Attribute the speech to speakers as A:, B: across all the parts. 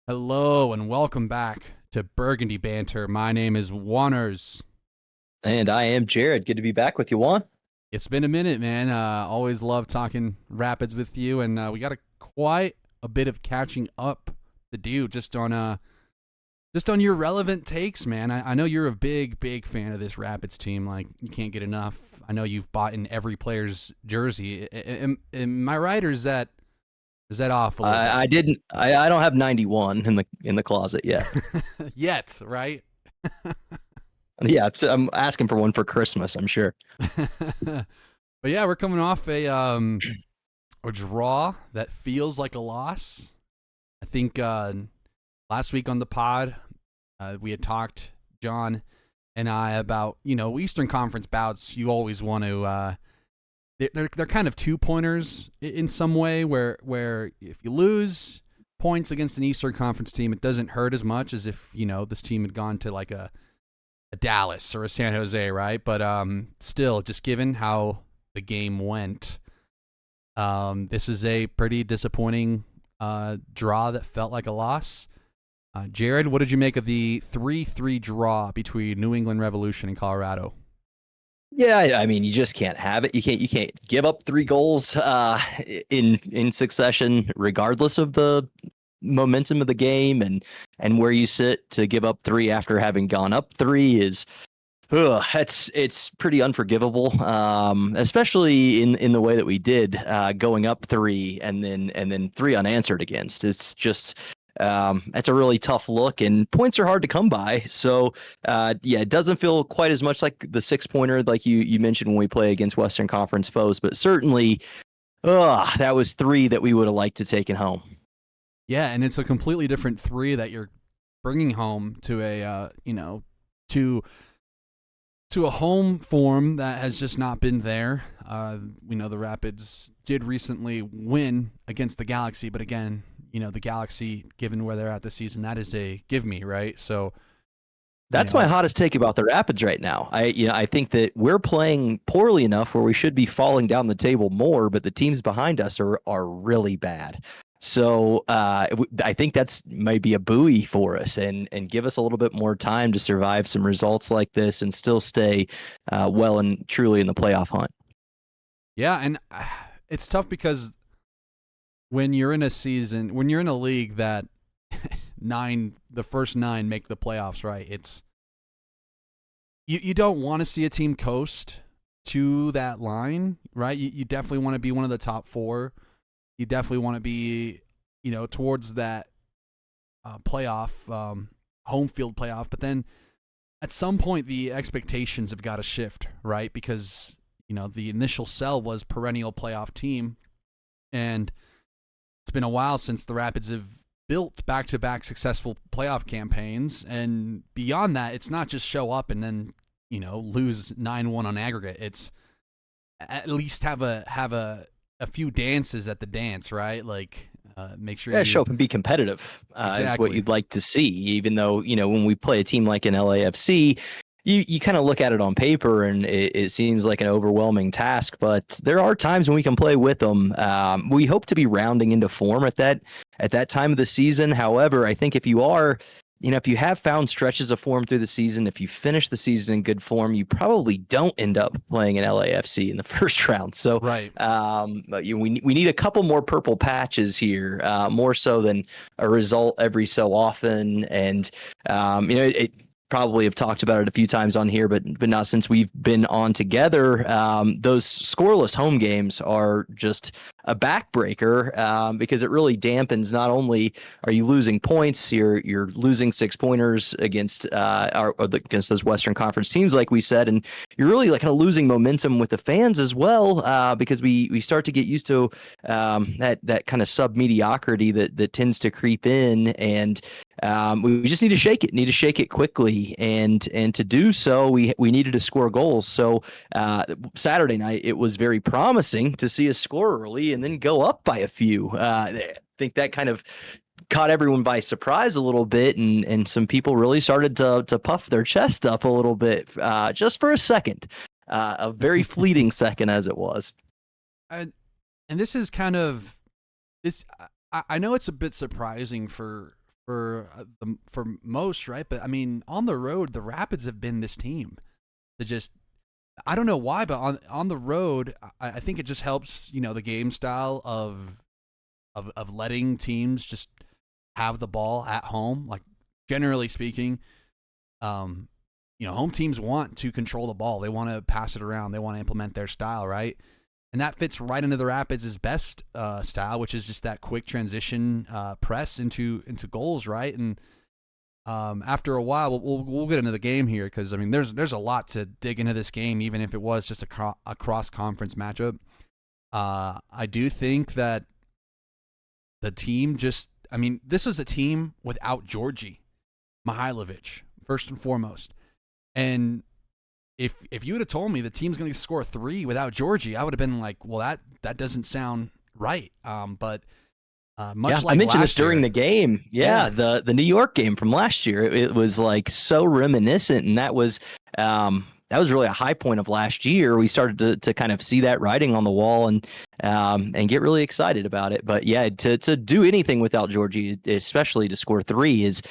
A: Hello and welcome back to Burgundy Banter. My name is Juanners.
B: And I am Jared. Good to be back with you, Juan.
A: It's been a minute, man. Always love talking Rapids with you, and we got quite a bit of catching up to do just on your relevant takes, man. I know you're a big fan of this Rapids team. Like, you can't get enough. I know you've bought in every player's jersey. Am I right, or is that off a little bit?
B: I didn't. I don't have 91 in the closet yet.
A: Yet, right?
B: Yeah, I'm asking for one for Christmas. I'm sure.
A: But yeah, we're coming off a draw that feels like a loss. I think last week on the pod we had talked, John and I, about Eastern Conference bouts. You always want to they're kind of 2-pointers in some way, where if you lose points against an Eastern Conference team, it doesn't hurt as much as if this team had gone to like a Dallas or a San Jose, right? But still, just given how the game went, this is a pretty disappointing draw that felt like a loss. Jared, what did you make of the 3-3 draw between New England Revolution and Colorado?
B: Yeah, I mean, you just can't have it. You can't give up 3 goals in succession, regardless of the momentum of the game and where you sit. To give up 3 after having gone up 3 is it's pretty unforgivable, especially in the way that we did, going up 3 and then 3 unanswered against. It's just it's a really tough look, and points are hard to come by. So yeah, it doesn't feel quite as much like the 6-pointer like you mentioned when we play against Western Conference foes, but certainly that was 3 that we would have liked to take it home.
A: Yeah, and it's a completely different 3 that you're bringing home to a to a home form that has just not been there. We know the Rapids did recently win against the Galaxy, but again, the Galaxy, given where they're at this season, that is a give me, right? So
B: That's my hottest take about the Rapids right now. I think that we're playing poorly enough where we should be falling down the table more, but the teams behind us are really bad. So I think that's maybe a buoy for us, and give us a little bit more time to survive some results like this and still stay well and truly in the playoff hunt.
A: yeah, and it's tough because when you're in a league that the first 9 make the playoffs, right? It's you don't want to see a team coast to that line, right? You definitely want to be one of the top 4. You definitely want to be, towards that playoff, home field playoff. But then at some point, the expectations have got to shift, right? Because, the initial sell was perennial playoff team. And it's been a while since the Rapids have built back-to-back successful playoff campaigns. And beyond that, it's not just show up and then, lose 9-1 on aggregate. It's at least have a few dances at the dance, right? Like, make sure
B: Yeah, show up and be competitive is what you'd like to see. Even though, when we play a team like an LAFC, you kind of look at it on paper and it seems like an overwhelming task, but there are times when we can play with them. We hope to be rounding into form at that time of the season. However, I think if you are, if you have found stretches of form through the season, if you finish the season in good form, you probably don't end up playing an LAFC in the first round. So
A: right.
B: we need a couple more purple patches here, more so than a result every so often. And it probably have talked about it a few times on here, but not since we've been on together. Those scoreless home games are just a backbreaker, because it really dampens. Not only are you losing points, you're losing 6-pointers against against those Western Conference teams, like we said, and you're really like kind of losing momentum with the fans as well, because we start to get used to that kind of sub mediocrity that tends to creep in, and we just need to shake it quickly, and to do so, we needed to score goals. So Saturday night, it was very promising to see us score early and then go up by a few. I think that kind of caught everyone by surprise a little bit, and some people really started to puff their chest up a little bit, just for a second, a very fleeting second as it was.
A: And this is kind of this. I know it's a bit surprising for for most, right? But I mean, on the road, the Rapids have been this team to just, I don't know why, but on the road, I think it just helps, the game style of letting teams just have the ball at home. Like, generally speaking, home teams want to control the ball. They want to pass it around. They want to implement their style, right? And that fits right into the Rapids' best style, which is just that quick transition press into goals, right? And after a while, we'll get into the game here because I mean, there's a lot to dig into this game, even if it was just a cross conference matchup. I do think that the team this was a team without Georgi Mihailovic first and foremost, and if you would have told me the team's going to score 3 without Georgi, I would have been like, well, that doesn't sound right. But much like
B: I mentioned this during
A: year,
B: the game. Yeah, the New York game from last year. It was like so reminiscent, and that was really a high point of last year. We started to kind of see that writing on the wall and get really excited about it. But yeah, to do anything without Georgi, especially to score 3, is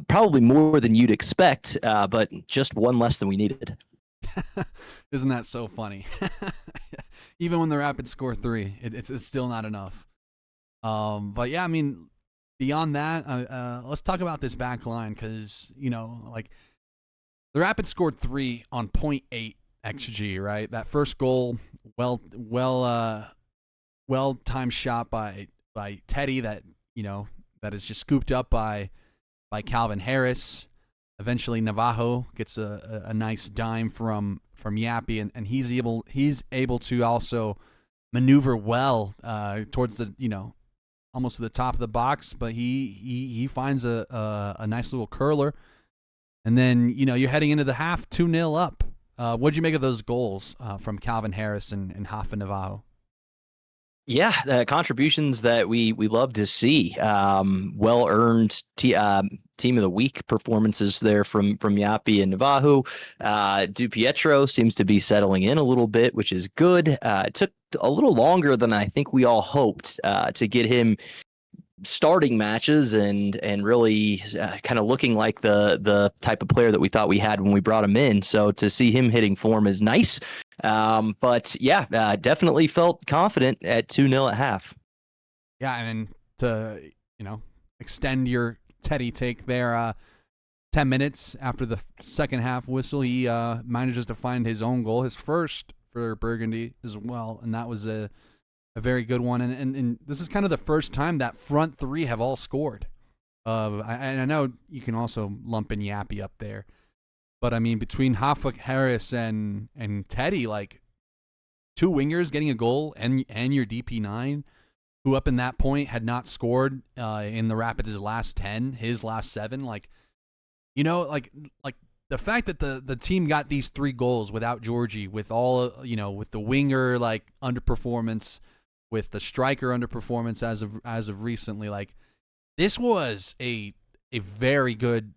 B: probably more than you'd expect, but just one less than we needed.
A: Isn't that so funny? Even when the Rapids score 3, it's still not enough. But yeah, I mean, beyond that, let's talk about this back line because the Rapids scored 3 on 0.8 xG, right? That first goal, well timed shot by Teddy that is just scooped up by Calvin Harris. Eventually, Navajo gets a nice dime from Yappy, and he's able to also maneuver well towards the almost to the top of the box, but he finds a nice little curler, and then you're heading into the half 2-0 up. What'd you make of those goals from Calvin Harris and Rafa Navajo?
B: Yeah, the contributions that we love to see. Well earned team of the week performances there from Yappy and Navajo. DiPietro seems to be settling in a little bit, which is good. It took a little longer than I think we all hoped to get him starting matches and really kind of looking like the type of player that we thought we had when we brought him in. So to see him hitting form is nice. But yeah, definitely felt confident at 2-0 at half.
A: Yeah, and to extend your Teddy take there, 10 minutes after the second half whistle, he manages to find his own goal, his first for Burgundy as well, and that was a very good one. And this is kind of the first time that front 3 have all scored. And I know you can also lump in Yappy up there. But, I mean, between Rafa Harris and Teddy, like, 2 wingers getting a goal and your DP9, who up in that point had not scored in the Rapids' last 10, his last 7. Like, like the fact that the team got these 3 goals without Georgi, with all, with the winger, like, underperformance, with the striker underperformance as of recently, like, this was a very good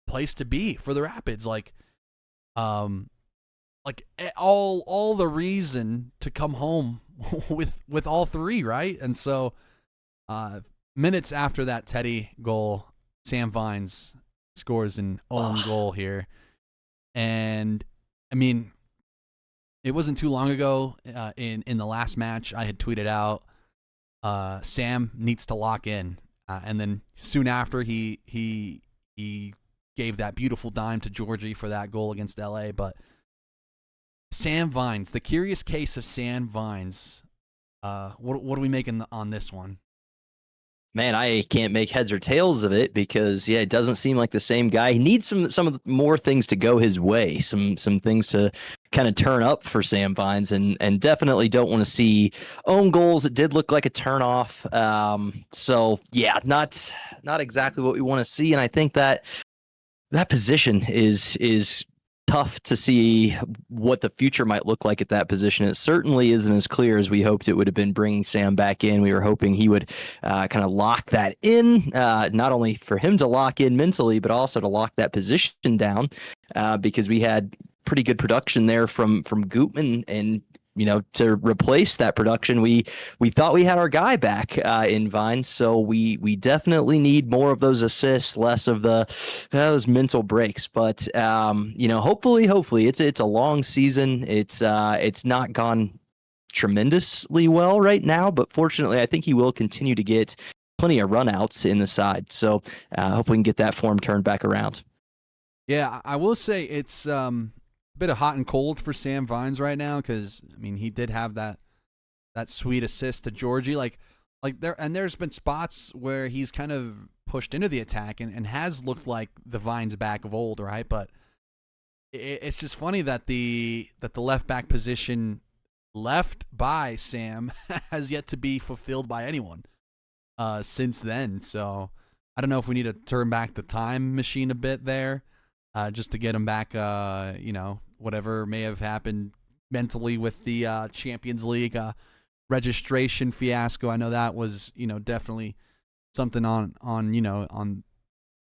A: place to be for the Rapids. Like all the reason to come home with all 3, right? And so minutes after that Teddy goal, Sam Vines scores an own goal here. And I mean, it wasn't too long ago in the last match I had tweeted out Sam needs to lock in. And then soon after he gave that beautiful dime to Georgi for that goal against LA. But Sam Vines, the curious case of Sam Vines, what are we making on this one?
B: Man, I can't make heads or tails of it because it doesn't seem like the same guy. He needs some of the more things to go his way, some things to kind of turn up for Sam Vines, and definitely don't want to see own goals. It did look like a turnoff. So yeah, not exactly what we want to see, and I think that position is tough to see what the future might look like at that position. It certainly isn't as clear as we hoped it would have been bringing Sam back in. We were hoping he would kind of lock that in, not only for him to lock in mentally, but also to lock that position down because we had pretty good production there from Gutman, and to replace that production, we thought we had our guy back in Vines. So we definitely need more of those assists, less of those mental breaks. But hopefully it's a long season. It's not gone tremendously well right now, but fortunately, I think he will continue to get plenty of runouts in the side. So hopefully we can get that form turned back around.
A: Yeah, I will say it's a bit of hot and cold for Sam Vines right now because he did have that sweet assist to Georgie, there's been spots where he's kind of pushed into the attack and has looked like the Vines back of old, right? But it's just funny that the left back position left by Sam has yet to be fulfilled by anyone since then. So I don't know if we need to turn back the time machine a bit there just to get him back, whatever may have happened mentally with the Champions League registration fiasco. I know that was, definitely something on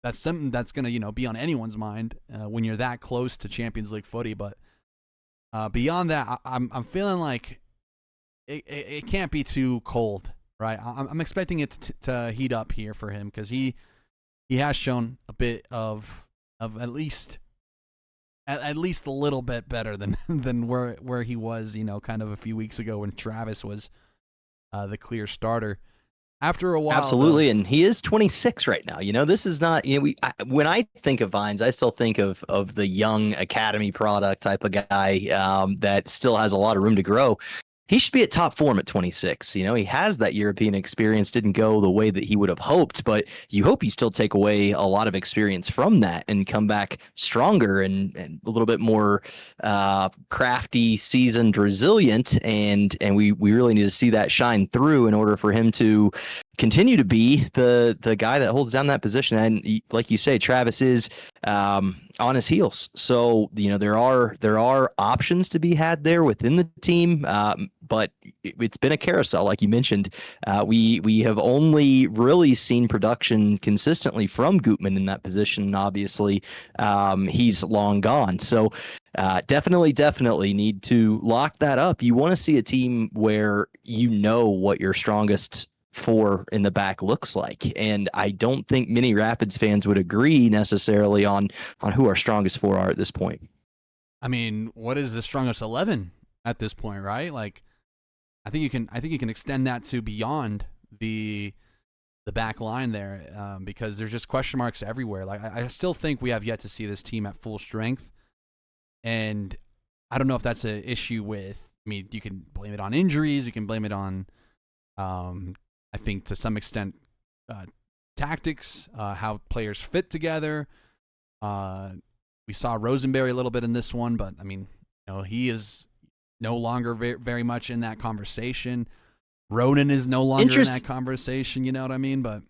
A: that's something that's going to, be on anyone's mind when you're that close to Champions League footy. But beyond that, I'm feeling like it can't be too cold, right? I'm expecting it to heat up here for him because he has shown a bit of at least a little bit better than where he was, kind of a few weeks ago when Travis was the clear starter. After a while,
B: absolutely,
A: though,
B: and he is 26 right now. This is not. When I think of Vines, I still think of the young academy product type of guy that still has a lot of room to grow. He should be at top form at 26. He has that European experience, didn't go the way that he would have hoped, but you hope you still take away a lot of experience from that and come back stronger and a little bit more crafty, seasoned, resilient. And we really need to see that shine through in order for him to continue to be the guy that holds down that position. And like you say, Travis is on his heels. So, there are options to be had there within the team. But it's been a carousel, like you mentioned. We have only really seen production consistently from Gutman in that position. Obviously, he's long gone. So definitely need to lock that up. You want to see a team where what your strongest four in the back looks like, and I don't think many Rapids fans would agree necessarily on who our strongest four are at this point.
A: What is the strongest 11 at this point, right? I think you can extend that to beyond the back line there because there's just question marks everywhere. I still think we have yet to see this team at full strength, and I don't know if that's an issue with. You can blame it on injuries, you can blame it on I think to some extent tactics, how players fit together. We saw Rosenberry a little bit in this one, but he is no longer very much in that conversation. Ronan is no longer in that conversation. You know what I mean? But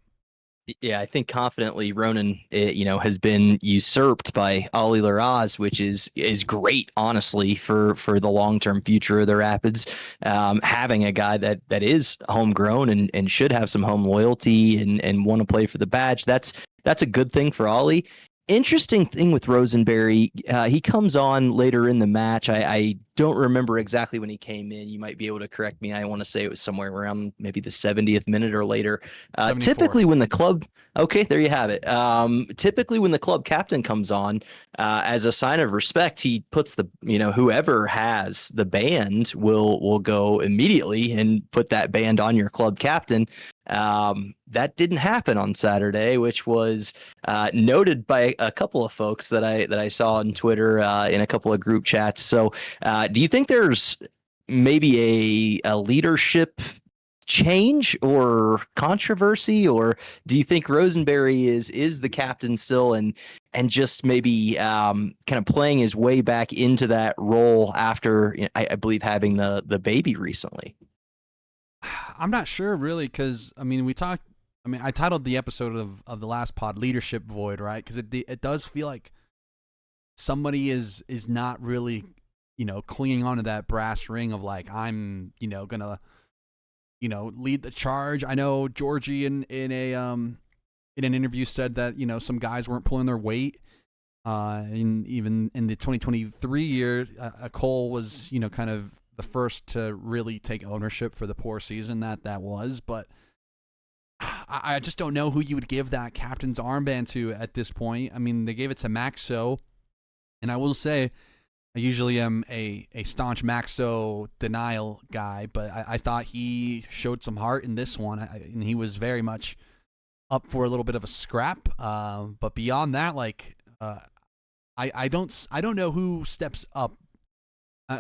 B: yeah, I think confidently Ronan, has been usurped by Ali Laraz, which is great, honestly, for the long-term future of the Rapids. Having a guy that is homegrown and should have some home loyalty and want to play for the badge, that's a good thing for Ali. Interesting thing with Rosenberry, he comes on later in the match. I don't remember exactly when he came in. You might be able to correct me. I want to say it was somewhere around maybe the 70th minute or later. Typically when the club, okay, there you have it. Typically when the club captain comes on, as a sign of respect, he puts whoever has the band will go immediately and put that band on your club captain. That didn't happen on Saturday, which was noted by a couple of folks that I saw on Twitter in a couple of group chats. So do you think there's maybe a leadership change or controversy, or do you think Rosenberry is the captain still and just maybe kind of playing his way back into that role after I believe having the baby recently?
A: I'm not sure really because I titled the episode of the last pod "Leadership Void," right? Because it does feel like somebody is not really clinging onto that brass ring of I'm gonna lead the charge. I know Georgie in an interview said that some guys weren't pulling their weight. And even in the 2023 year, Cole was kind of the first to really take ownership for the poor season that was, but I just don't know who you would give that captain's armband to at this point. I mean, they gave it to Maxo, and I will say I usually am a staunch Maxo denial guy, but I thought he showed some heart in this one, and he was very much up for a little bit of a scrap. But beyond that, like I don't know who steps up.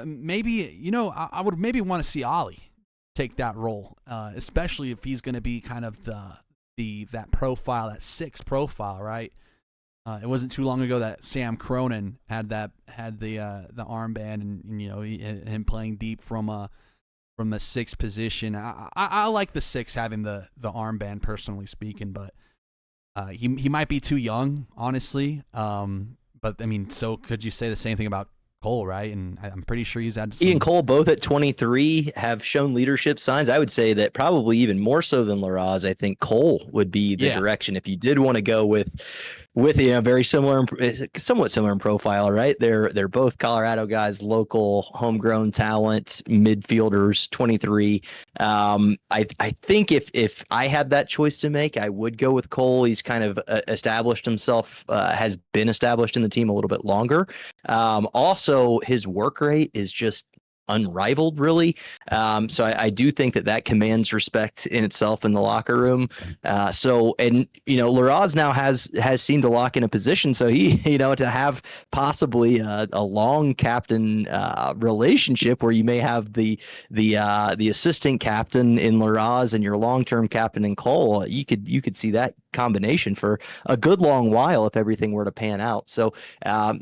A: Maybe I would maybe want to see Ollie take that role, especially if he's going to be kind of that profile, that 6 profile, right? It wasn't too long ago that Sam Cronin had the armband, and him playing deep from a 6 position. I like the 6 having the armband, personally speaking, but he might be too young, honestly. But I mean, so could you say the same thing about Cole, right? And I'm pretty sure he's had
B: He and Cole, both at 23, have shown leadership signs. I would say that probably even more so than Laraz. I think Cole would be the direction if you did want to go with very similar, somewhat similar in profile, right? They're both Colorado guys, local, homegrown talent, midfielders, 23. I think if I had that choice to make, I would go with Cole. He's kind of established himself, has been established in the team a little bit longer. Also, his work rate is just unrivaled, really. So I do think that commands respect in itself in the locker room. Laraz now has seemed to lock in a position. So he, to have possibly a long captain relationship where you may have the assistant captain in Laraz and your long-term captain in Cole, you could see that combination for a good long while if everything were to pan out. So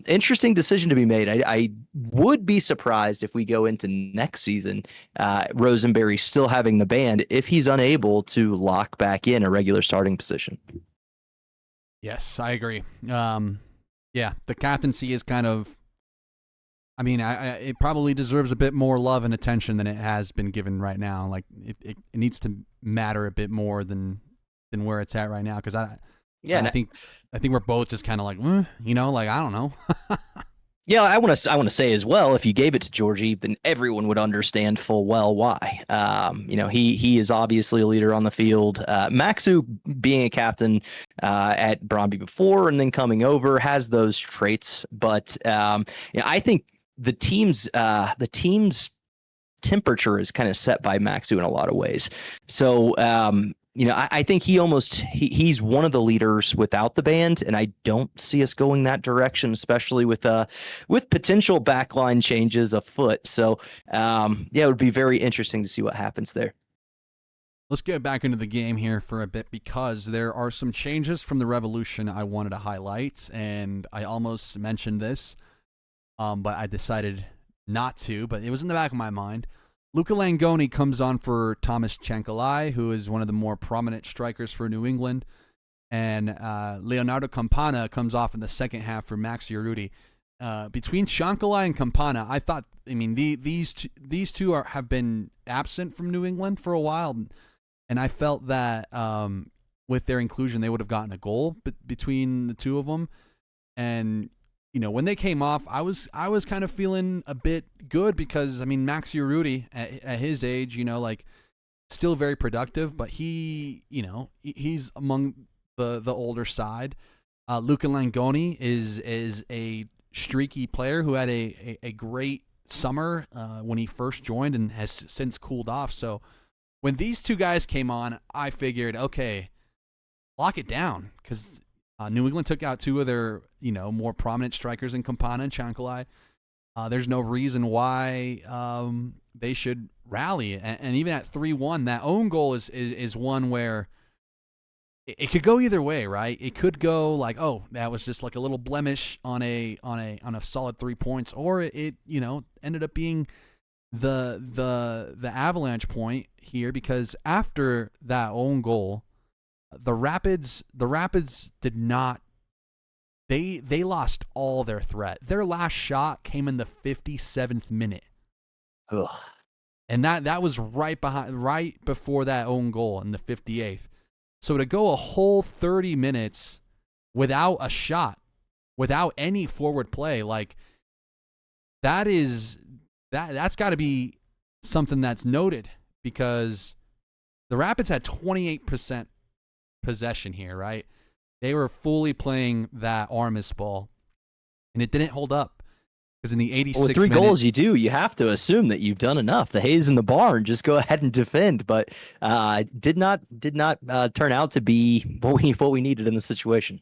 B: interesting decision to be made. I would be surprised if we go into next season, Rosenberry still having the band if he's unable to lock back in a regular starting position.
A: Yes, I agree. The captaincy is kind of, I mean, it probably deserves a bit more love and attention than it has been given right now. Like it needs to matter a bit more than where it's at right now. Because I think we're both just kind of like, I don't know.
B: Yeah, I want to say as well, if you gave it to Georgie, then everyone would understand full well why. He is obviously a leader on the field. Maxu, being a captain at Bromby before and then coming over, has those traits. But I think the team's temperature is kind of set by Maxu in a lot of ways. So I think he's one of the leaders without the band, and I don't see us going that direction, especially with potential backline changes afoot. So it would be very interesting to see what happens there.
A: Let's get back into the game here for a bit, because there are some changes from the Revolution I wanted to highlight, and I almost mentioned this, but I decided not to, but it was in the back of my mind. Luca Langoni comes on for Thomas Chankalai, who is one of the more prominent strikers for New England. And Leonardo Campana comes off in the second half for Max Urruti. Between Chankalai and Campana, I thought, these two have been absent from New England for a while. And I felt that with their inclusion, they would have gotten a goal between the two of them. And when they came off, I was kind of feeling a bit good, because Max Urruti at his age, still very productive, but he's among the older side. Luca Langoni is a streaky player who had a great summer when he first joined and has since cooled off. So when these two guys came on, I figured, okay, lock it down, because New England took out two of their, more prominent strikers in Campana and Chankalai. There's no reason why they should rally. And even at 3-1, that own goal is one where it could go either way, right? It could go like, oh, that was just like a little blemish on a solid 3 points, or it ended up being the avalanche point here, because after that own goal, the Rapids did not. They lost all their threat. Their last shot came in the 57th minute.
B: Ugh.
A: And that was right before that own goal in the 58th. So to go a whole 30 minutes without a shot, without any forward play, like that's got to be something that's noted because the Rapids had 28% possession here, right? They were fully playing that Armis ball, and it didn't hold up because in the 86th
B: with 3
A: minute,
B: goals, you have to assume that you've done enough. The hay's in the barn. Just go ahead and defend. But did not turn out to be what we needed in the situation.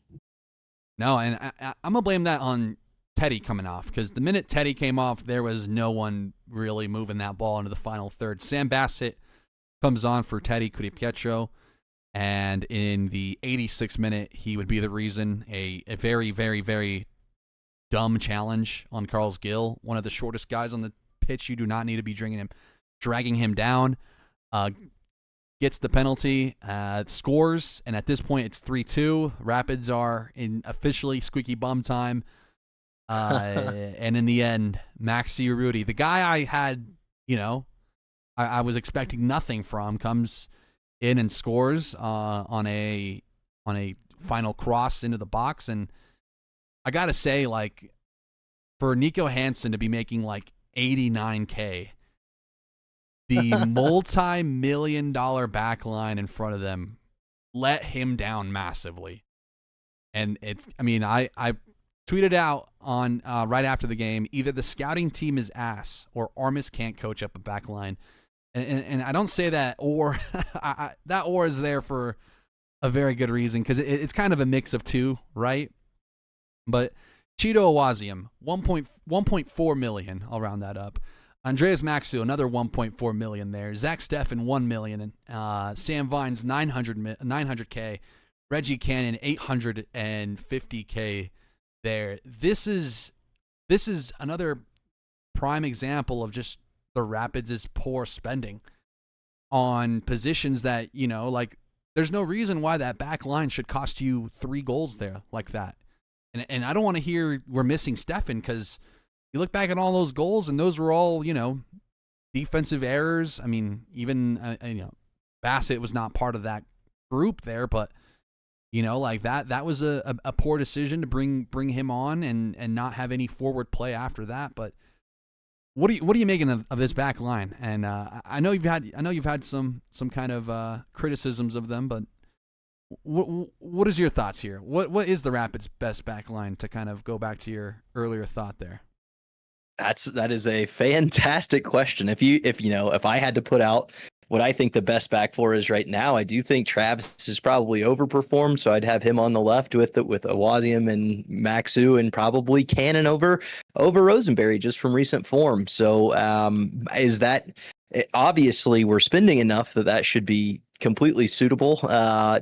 A: No, and I'm gonna blame that on Teddy coming off because the minute Teddy came off, there was no one really moving that ball into the final third. Sam Bassett comes on for Teddy Kudipietro, and in the 86th minute, he would be the reason. A very, very, very dumb challenge on Carles Gill, one of the shortest guys on the pitch. You do not need to be dragging him down. Gets the penalty, scores, and at this point it's 3-2. Rapids are in officially squeaky bum time. And in the end, Maxi Urruti, the guy I had, I was expecting nothing from, comes in and scores on a final cross into the box. And I got to say, like, for Nico Hansen to be making like $89K, the multi-million-dollar back line in front of them let him down massively. And I tweeted out on right after the game, either the scouting team is ass or Armis can't coach up a back line. And I don't say that or that or is there for a very good reason because it's kind of a mix of two, right? But Cheeto Awazium, 1.4 million, I'll round that up. Andreas Maxu, another 1.4 million there. Zach Steffen, 1 million. Sam Vines, 900K. Reggie Cannon, 850K there. This is another prime example of just the Rapids' poor spending on positions that, like, there's no reason why that back line should cost you 3 goals there like that. And I don't want to hear we're missing Steffen because you look back at all those goals and those were all, defensive errors. I mean, even, Bassett was not part of that group there, but, like that was a poor decision to bring him on and not have any forward play after that. But what are you making of this back line? And I know you've had some kind of criticisms of them, but what is your thoughts here? What is the Rapids' best back line, to kind of go back to your earlier thought there?
B: That is a fantastic question. If I had to put out what I think the best back four is right now, I do think Travis is probably overperformed. So I'd have him on the left with Awazium and Maxu, and probably Cannon over Rosenberry just from recent form. So is that obviously we're spending enough that should be completely suitable.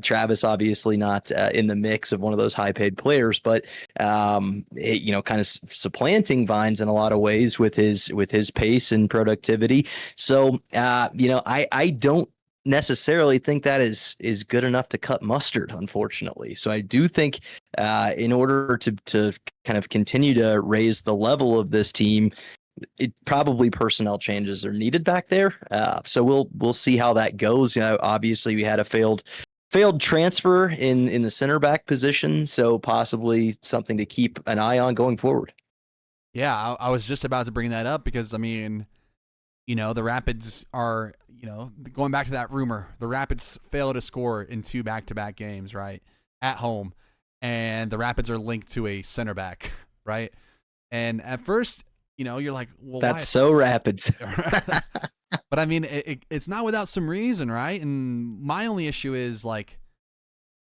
B: Travis obviously not in the mix of one of those high paid players, but kind of supplanting Vines in a lot of ways with his pace and productivity. So I don't necessarily think that is good enough to cut mustard, unfortunately. So I do think in order to kind of continue to raise the level of this team, it probably personnel changes are needed back there. So we'll see how that goes. Obviously we had a failed transfer in the center back position, so possibly something to keep an eye on going forward.
A: Yeah, I was just about to bring that up because, the Rapids are, going back to that rumor, the Rapids failed to score in 2 back-to-back games, right, at home, and the Rapids are linked to a center back, right? And at first, you're like, well,
B: that's so Rapids.
A: But it's not without some reason, right? And my only issue is, like,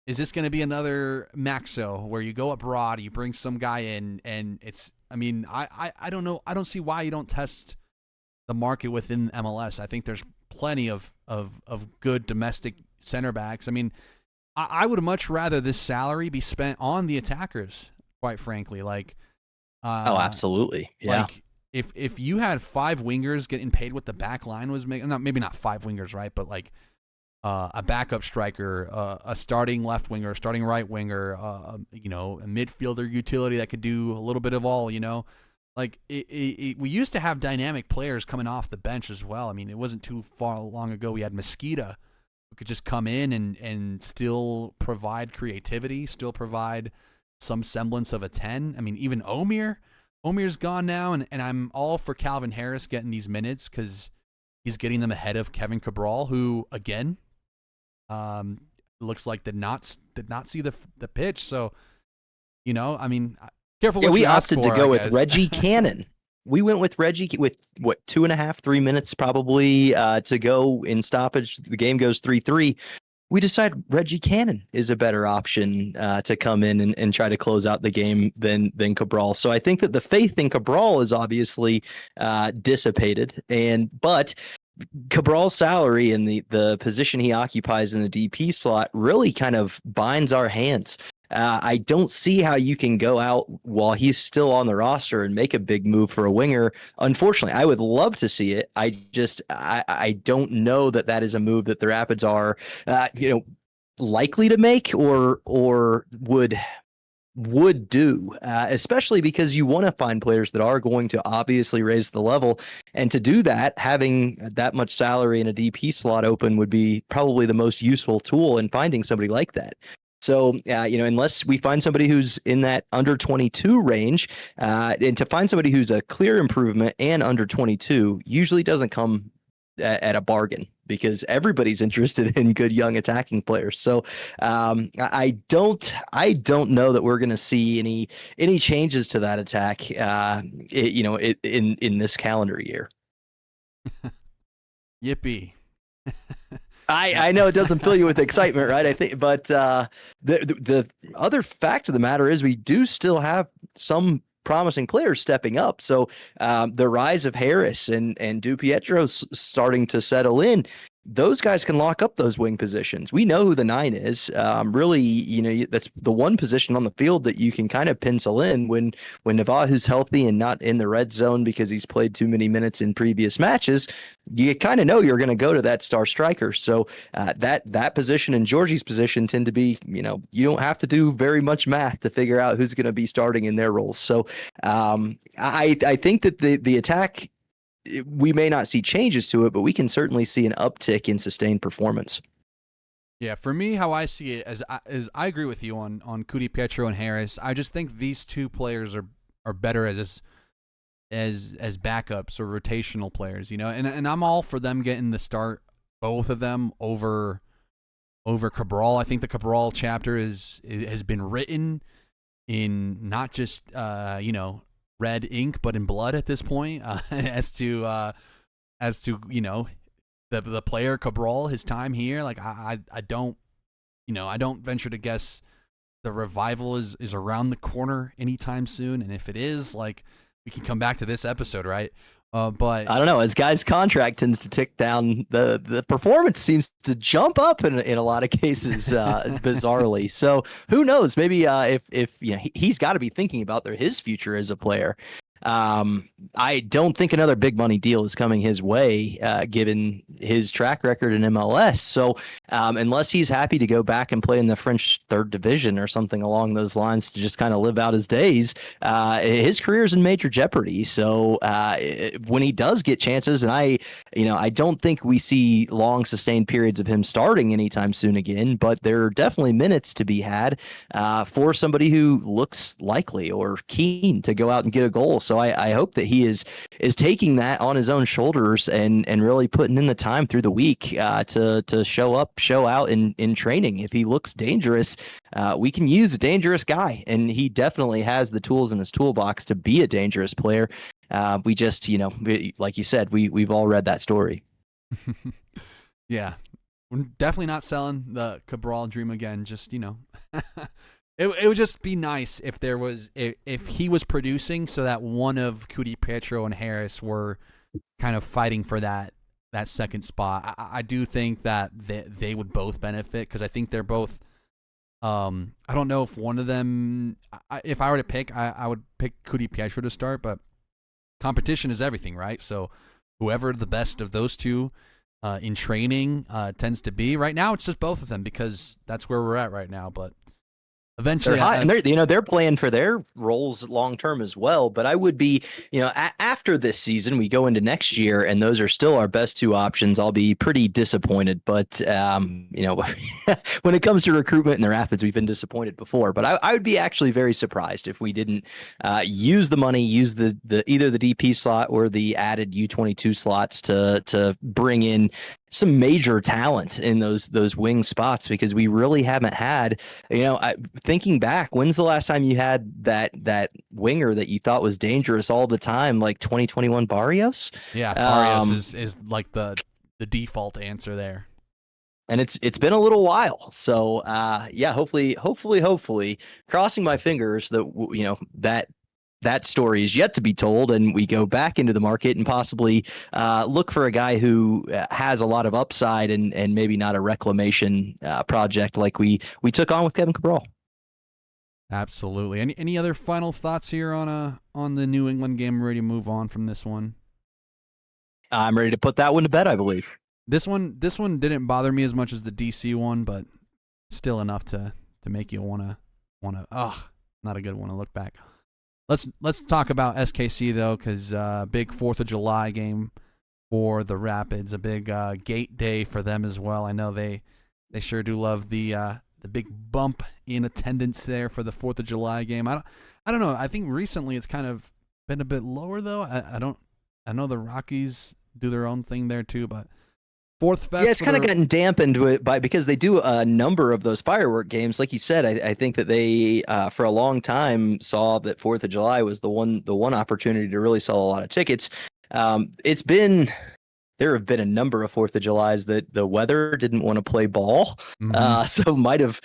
A: is this going to be another Maxo where you go up broad, you bring some guy in, and it's, I don't know. I don't see why you don't test the market within MLS. I think there's plenty of good domestic center backs. I would much rather this salary be spent on the attackers, quite frankly. Like,
B: oh, absolutely. Yeah.
A: Like, if you had 5 wingers getting paid what the back line was making, maybe not 5 wingers, right? But like a backup striker, a starting left winger, a starting right winger, a midfielder utility that could do a little bit of all, Like we used to have dynamic players coming off the bench as well. It wasn't too far long ago we had Mosquita who could just come in and still provide creativity, still provide some semblance of a 10. Even Omir's gone now, and I'm all for Calvin Harris getting these minutes because he's getting them ahead of Kevin Cabral, who again, looks like did not see the pitch. So, I mean, careful what
B: we
A: you ask
B: opted
A: for,
B: to go
A: I
B: with
A: guess.
B: Reggie Cannon. We went with Reggie with what 2.5, 3 minutes probably to go in stoppage. The game goes 3-3. We decide Reggie Cannon is a better option to come in and try to close out the game than Cabral. So I think that the faith in Cabral is obviously dissipated, but Cabral's salary and the position he occupies in the DP slot really kind of binds our hands. I don't see how you can go out while he's still on the roster and make a big move for a winger. Unfortunately, I would love to see it. I don't know that is a move that the Rapids are, likely to make or would do, especially because you want to find players that are going to obviously raise the level. And to do that, having that much salary in a DP slot open would be probably the most useful tool in finding somebody like that. So, unless we find somebody who's in that under 22 range, and to find somebody who's a clear improvement and under 22 usually doesn't come at a bargain, because everybody's interested in good young attacking players. So I don't know that we're going to see any changes to that attack, in this calendar year.
A: Yippee.
B: I know it doesn't fill you with excitement, right? I think, but the other fact of the matter is we do still have some promising players stepping up. So the rise of Harris and DiPietro starting to settle in. Those guys can lock up those wing positions. We know who the 9 is. Really, that's the one position on the field that you can kind of pencil in when Navaju's healthy and not in the red zone because he's played too many minutes in previous matches. You kind of know you're going to go to that star striker. So that position and Georgie's position tend to be, you don't have to do very much math to figure out who's going to be starting in their roles. So I think that the attack, we may not see changes to it, but we can certainly see an uptick in sustained performance.
A: Yeah, for me, how I see it is I agree with you on DiPietro and Harris. I just think these two players are better as backups or rotational players, and I'm all for them getting the start, both of them over Cabral. I think the Cabral chapter has been written in not just red ink, but in blood at this point, as to the player Cabral, his time here. Like I don't venture to guess the revival is around the corner anytime soon. And if it is, like, we can come back to this episode, right? But
B: I don't know. As guy's contract tends to tick down, the performance seems to jump up in a lot of cases, bizarrely. So who knows? Maybe if he's got to be thinking about his future as a player. I don't think another big money deal is coming his way, given his track record in MLS. So unless he's happy to go back and play in the French third division or something along those lines to just kind of live out his days, his career is in major jeopardy. So when he does get chances, and I don't think we see long sustained periods of him starting anytime soon again, but there are definitely minutes to be had for somebody who looks likely or keen to go out and get a goal. So I hope that he is taking that on his own shoulders and really putting in the time through the week to show up, show out in training. If he looks dangerous, we can use a dangerous guy, and he definitely has the tools in his toolbox to be a dangerous player. We just, like you said, we've all read that story.
A: Yeah, we're definitely not selling the Cabral dream again. Just It would just be nice if if he was producing, so that one of DiPietro and Harris were kind of fighting for that second spot. I do think that they would both benefit, because I think they're both. I don't know if one of them. If I were to pick, I would pick DiPietro to start, but competition is everything, right? So whoever the best of those two in training tends to be. Right now, it's just both of them, because that's where we're at right now, but. Eventually,
B: They're hot, and they're playing for their roles long term as well. But I would be, after this season, we go into next year, and those are still our best two options. I'll be pretty disappointed. But when it comes to recruitment in the Rapids, we've been disappointed before. But I would be actually very surprised if we didn't use the money, use the either the DP slot or the added U22 slots to bring in some major talent in those wing spots, because we really haven't had, thinking back, when's the last time you had that winger that you thought was dangerous all the time, like 2021 Barrios?
A: Yeah, Barrios is like the default answer there.
B: And it's been a little while. So hopefully, crossing my fingers that that story is yet to be told, and we go back into the market and possibly look for a guy who has a lot of upside and maybe not a reclamation project like we took on with Kevin Cabral.
A: Absolutely. Any other final thoughts here on the New England game? Ready to move on from this one?
B: I'm ready to put that one to bed, I believe.
A: This one didn't bother me as much as the DC one, but still enough to make you wanna not a good one to look back. Let's talk about SKC though, because big 4th of July game for the Rapids, a big gate day for them as well. I know they sure do love the big bump in attendance there for the 4th of July game. I don't know. I think recently it's kind of been a bit lower though. I know the Rockies do their own thing there too, but Fourth Fest.
B: Yeah, it's kind of gotten dampened because they do a number of those firework games. Like you said, I think that they for a long time saw that 4th of July was the one opportunity to really sell a lot of tickets. There have been a number of 4th of Julys that the weather didn't want to play ball.
A: Mm-hmm.
B: So might have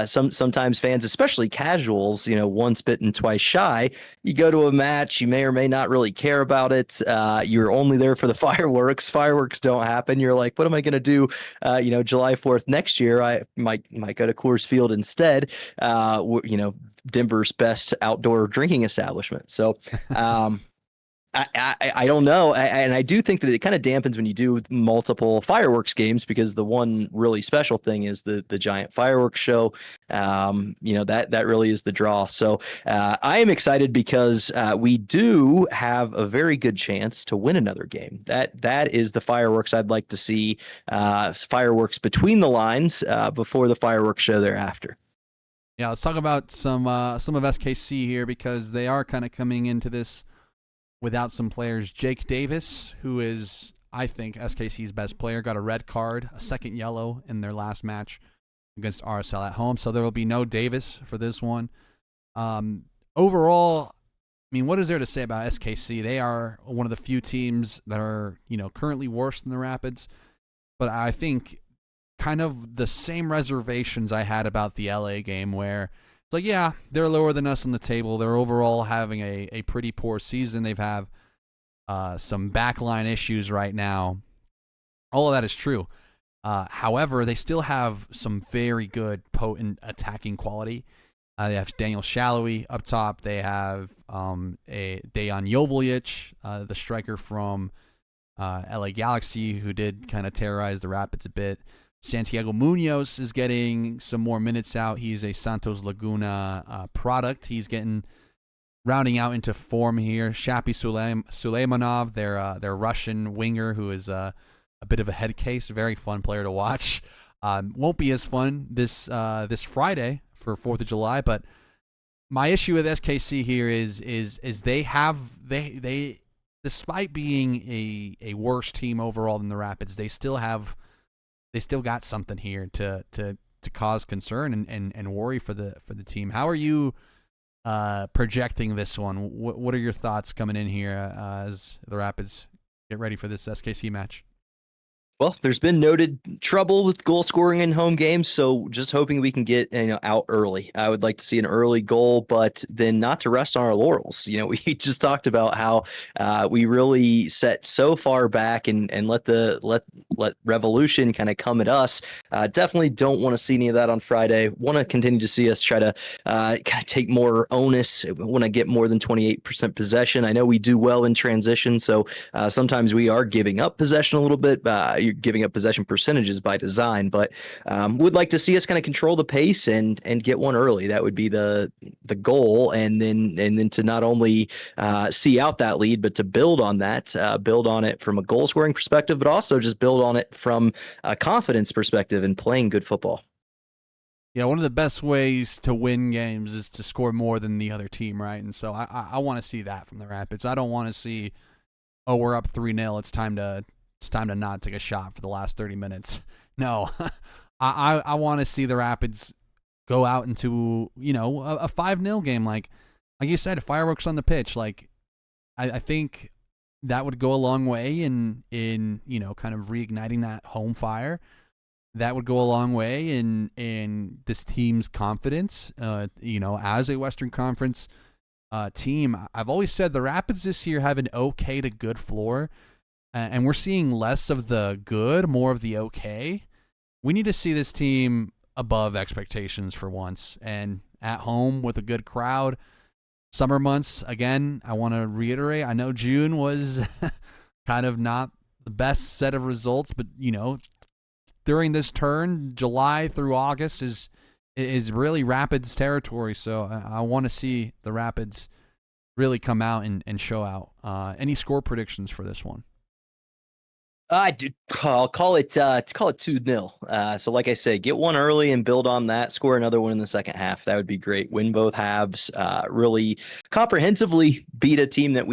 B: sometimes fans, especially casuals, once bitten, twice shy. You go to a match, you may or may not really care about it. You're only there for the fireworks. Fireworks don't happen. You're like, what am I going to do? July 4th next year, I might go to Coors Field instead. Denver's best outdoor drinking establishment. So, I don't know. And I do think that it kind of dampens when you do multiple fireworks games, because the one really special thing is the giant fireworks show. That really is the draw. So I am excited because we do have a very good chance to win another game. That is the fireworks I'd like to see, fireworks between the lines before the fireworks show thereafter.
A: Yeah, let's talk about some of SKC here, because they are kind of coming into this without some players. Jake Davis, who is, I think, SKC's best player, got a red card, a second yellow in their last match against RSL at home. So there will be no Davis for this one. Overall, I mean, what is there to say about SKC? They are one of the few teams that are, currently worse than the Rapids. But I think kind of the same reservations I had about the LA game, where it's like, yeah, they're lower than us on the table. They're overall having a pretty poor season. They've have some backline issues right now. All of that is true. However, they still have some very good, potent attacking quality. They have Daniel Shallowy up top. They have a Dejan Joveljic, the striker from LA Galaxy, who did kind of terrorize the Rapids a bit. Santiago Munoz is getting some more minutes out. He's a Santos Laguna product. He's rounding out into form here. Shapi Suleimanov, their Russian winger, who is a bit of a head case. Very fun player to watch. Won't be as fun this Friday for 4th of July, but my issue with SKC here is they despite being a worse team overall than the Rapids, they still got something here to cause concern and worry for the team. How are you projecting this one? What are your thoughts coming in here as the Rapids get ready for this SKC match?
B: Well, there's been noted trouble with goal scoring in home games, so just hoping we can get out early. I would like to see an early goal, but then not to rest on our laurels. We just talked about how we really set so far back and let Revolution kind of come at us. Definitely don't want to see any of that on Friday. Want to continue to see us try to kind of take more onus. Want to get more than 28% possession. I know we do well in transition, so sometimes we are giving up possession a little bit. you're giving up possession percentages by design, but would like to see us kind of control the pace and get one early. That would be the goal, and then to not only see out that lead, but to build on that, build on it from a goal scoring perspective, but also just build on it from a confidence perspective and playing good football.
A: Yeah, one of the best ways to win games is to score more than the other team, right? And so I want to see that from the Rapids. I don't want to see, oh, we're up 3-0. It's time to not take a shot for the last 30 minutes. No, I want to see the Rapids go out into, you know, a 5-0 game. Like you said, fireworks on the pitch. Like I think that would go a long way in you know, kind of reigniting that home fire. That would go a long way in this team's confidence, you know, as a Western Conference team. I've always said the Rapids this year have an okay to good floor, and we're seeing less of the good, more of the okay. We need to see this team above expectations for once, and at home with a good crowd. Summer months, again, I want to reiterate, I know June was kind of not the best set of results, but, you know, during this turn, July through August is really Rapids territory. So I want to see the Rapids really come out and show out. Any score predictions for this one?
B: I'll call it 2-0. So like I said, get one early and build on that. Score another one in the second half. That would be great. Win both halves. Really comprehensively beat a team that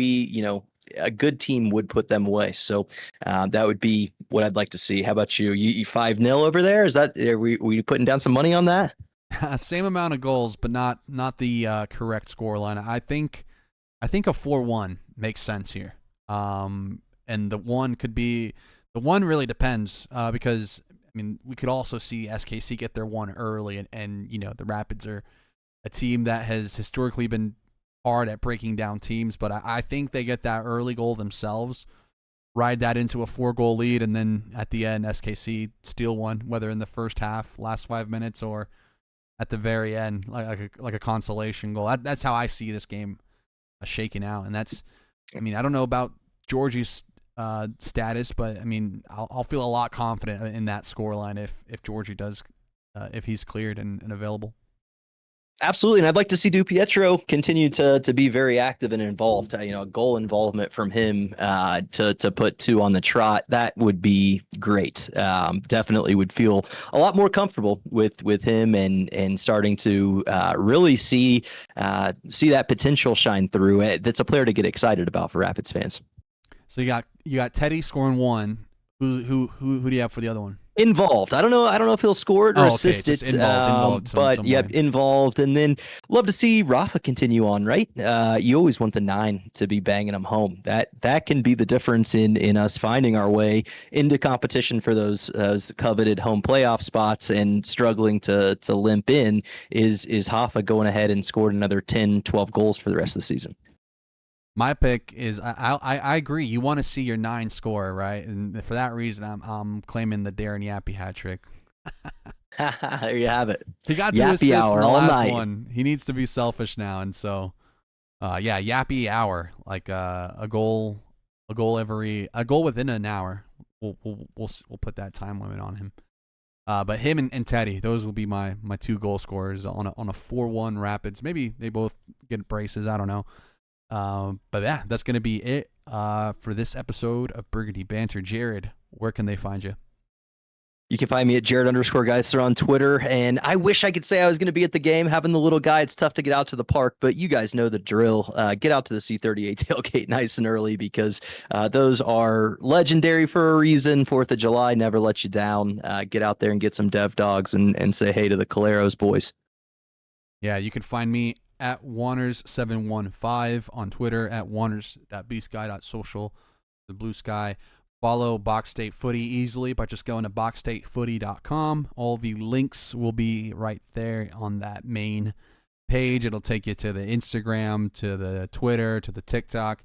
B: a good team would put them away. So that would be what I'd like to see. How about you? You 5-0 over there? Are we putting down some money on that?
A: Same amount of goals, but not the correct score line. I think a 4-1 makes sense here. And the one really depends because, I mean, we could also see SKC get their one early, and you know, the Rapids are a team that has historically been hard at breaking down teams, but I think they get that early goal themselves, ride that into a 4-goal lead, and then at the end, SKC steal one, whether in the first half, last 5 minutes, or at the very end, like a consolation goal. That's how I see this game shaking out, and that's, I mean, I don't know about Georgie's status, but I mean, I'll feel a lot confident in that scoreline if Georgie does, if he's cleared and available.
B: Absolutely, and I'd like to see DiPietro continue to be very active and involved. Goal involvement from him to put 2 on the trot, that would be great. Definitely would feel a lot more comfortable with him and starting to really see that potential shine through. That's a player to get excited about for Rapids fans.
A: So you got Teddy scoring 1. Who do you have for the other one?
B: Involved. I don't know if he'll score or assisted.
A: Involved
B: but yep, involved. And then love to see Rafa continue on, right? You always want the 9 to be banging them home. That can be the difference in us finding our way into competition for those coveted home playoff spots and struggling to limp in is Rafa going ahead and scored another 10, 12 goals for the rest of the season.
A: My pick is I agree. You want to see your 9 score, right? And for that reason, I'm claiming the Darren Yappy hat trick.
B: There you have it.
A: He got 2 assists in the last one. He needs to be selfish now, and so, Yappy hour, like a goal within an hour. We'll put that time limit on him. But him and Teddy, those will be my 2 goal scorers on a 4-1 Rapids. Maybe they both get braces. I don't know. But yeah, that's going to be it for this episode of Burgundy Banter. Jared, where can they find you?
B: You can find me at Jared_Geisler on Twitter. And I wish I could say I was going to be at the game. Having the little guy, it's tough to get out to the park, but you guys know the drill. Get out to the C38 tailgate nice and early because those are legendary for a reason. 4th of July, never let you down. Get out there and get some dev dogs and say hey to the Caleros boys. Yeah,
A: you can find me at Juanners715 on Twitter, at Juanners.Bsky.Social, the Bluesky. Follow Box State Footy easily by just going to boxstatefooty.com. All the links will be right there on that main page. It'll take you to the Instagram, to the Twitter, to the TikTok.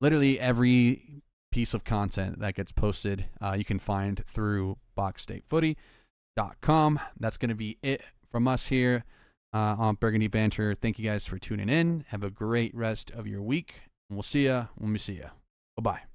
A: Literally every piece of content that gets posted, you can find through boxstatefooty.com. That's going to be it from us here on Burgundy Banter. Thank you guys for tuning in. Have a great rest of your week. And we'll see ya when we see ya. Bye-bye.